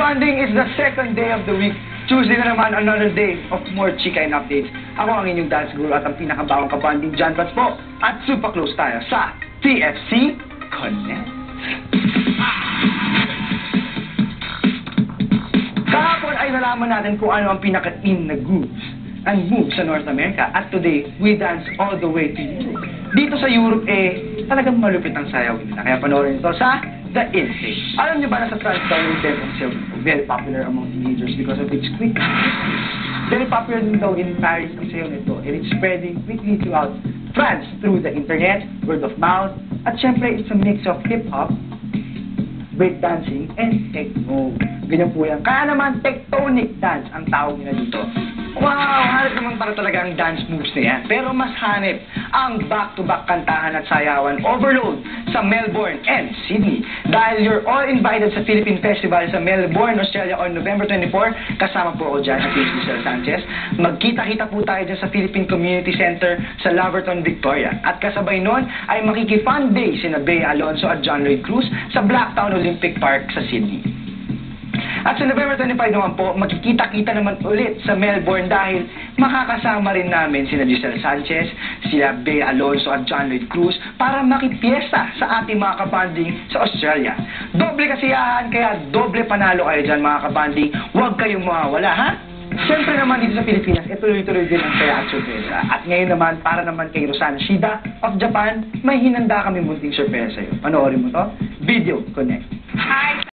kabanding, it's the second day of the week. Tuesday na naman, another day of more chika and updates. Ako ang inyong dance guru at ang pinakabawang kabanding John Bats po. At super close tayo sa TFC Connect. Kahapon ay nalaman natin kung ano ang pinaka-in na grooves and moves sa North America. At today, we dance all the way to Europe. Dito sa Europe, talagang malupit ang sayaw nila. Kaya panoorin ito sa The Instinct. Alam niyo ba na sa France daw yung tempo sayaw very popular among teenagers because of its quick. Very popular din daw in Paris ang sayaw nito. And it's spreading quickly throughout France through the internet, word of mouth, at syempre it's a mix of hip-hop, breakdancing, and techno. Ganyan po yan. Kaya naman, tectonic dance ang tawag nila dito. Wow! Hanip naman para talaga ang dance moves na yan. Pero mas hanip ang back-to-back kantahan at sayawan overload sa Melbourne and Sydney. Dahil you're all invited sa Philippine Festival sa Melbourne, Australia on November 24. Kasama po ako dyan at Giselle Sanchez. Magkita-kita po tayo dyan sa Philippine Community Center sa Laverton, Victoria. At kasabay nun ay makiki-fun day sina Bea Alonzo at John Lloyd Cruz sa Blacktown Olympic Park sa Sydney. At sa November 25 naman po, magkikita-kita naman ulit sa Melbourne dahil makakasama rin namin sina Giselle Sanchez, sila Bea Alonzo at John Lloyd Cruz para makipiesta sa ating mga kabanding sa Australia. Doble kasiyahan, kaya doble panalo kayo dyan mga kabanding. Huwag kayong mawawala, ha? Siyempre naman dito sa Pilipinas, tuloy-tuloy din ang saya at sorpresa. At ngayon naman, para naman kay Rosana Shida of Japan, may hinanda kami munting sorpresa sa'yo. Panoorin mo to? Video Connect. Hi!